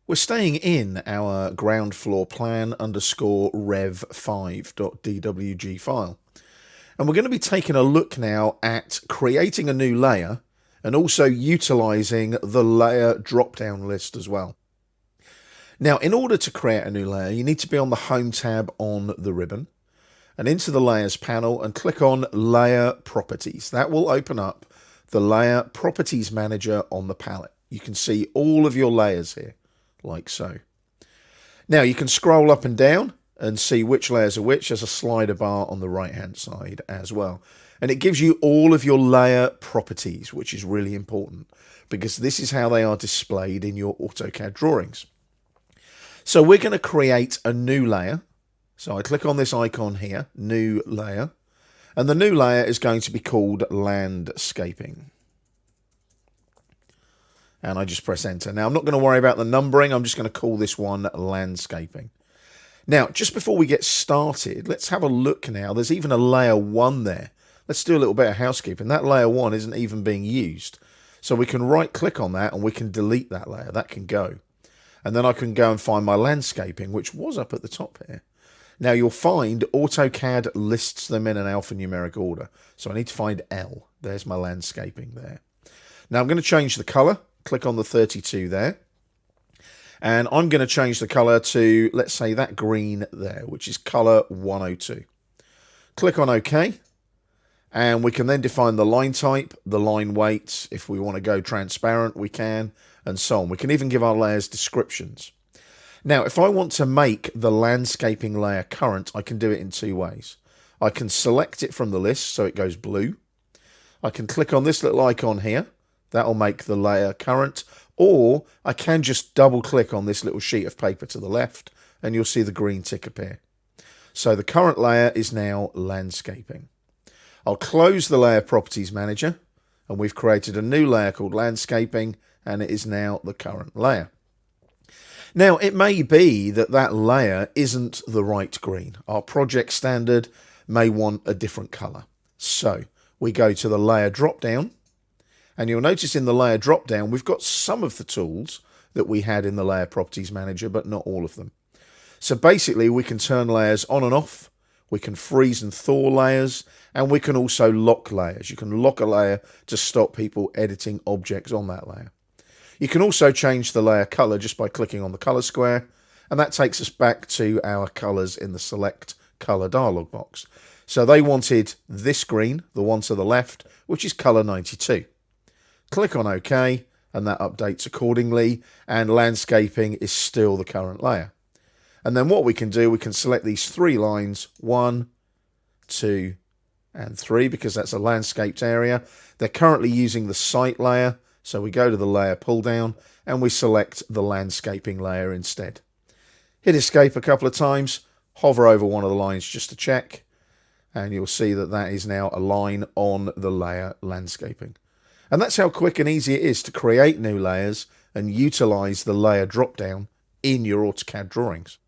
We're staying in our ground floor plan underscore rev5.dwg file. And we're going to be taking a look now at creating a new layer and also utilizing the layer drop-down list as well. Now, in order to create a new layer, you need to be on the Home tab on the ribbon and into the Layers panel and click on Layer Properties. That will open up the Layer Properties Manager on the palette. You can see all of your layers here, like so. Now, you can scroll up and down and see which layers are which. There's a slider bar on the right-hand side as well. And it gives you all of your layer properties, which is really important because this is how they are displayed in your AutoCAD drawings. So we're going to create a new layer. So I click on this icon here, New Layer, and the new layer is going to be called Landscaping. And I just press Enter. Now, I'm not going to worry about the numbering. I'm just going to call this one Landscaping. Now, just before we get started, let's have a look now. There's even a layer 1 there. Let's do a little bit of housekeeping. That layer 1 isn't even being used. So we can right-click on that and we can delete that layer. That can go. And then I can go and find my landscaping, which was up at the top here. Now, you'll find AutoCAD lists them in an alphanumeric order. So I need to find L. There's my landscaping there. Now, I'm going to change the color. Click on the 32 there. And I'm going to change the color to, let's say, that green there, which is color 102. Click on OK. And we can then define the line type, the line weight. If we want to go transparent, we can, and so on. We can even give our layers descriptions. Now, if I want to make the landscaping layer current, I can do it in two ways. I can select it from the list so it goes blue. I can click on this little icon here. That'll make the layer current. Or I can just double click on this little sheet of paper to the left and you'll see the green tick appear. So the current layer is now landscaping. I'll close the Layer Properties Manager and we've created a new layer called Landscaping and it is now the current layer. Now, it may be that that layer isn't the right green. Our project standard may want a different color. So we go to the layer drop down and you'll notice in the layer drop down, we've got some of the tools that we had in the Layer Properties Manager, but not all of them. So basically we can turn layers on and off. We can freeze and thaw layers, and we can also lock layers. You can lock a layer to stop people editing objects on that layer. You can also change the layer color just by clicking on the color square, and that takes us back to our colors in the Select Color dialog box. So they wanted this green, the one to the left, which is color 92. Click on OK, and that updates accordingly, and landscaping is still the current layer. And then what we can do, we can select these three lines, 1, 2, and 3, because that's a landscaped area. They're currently using the site layer, so we go to the layer pull down and we select the landscaping layer instead. Hit escape a couple of times, hover over one of the lines just to check, and you'll see that that is now a line on the layer landscaping. And that's how quick and easy it is to create new layers and utilize the layer drop down in your AutoCAD drawings.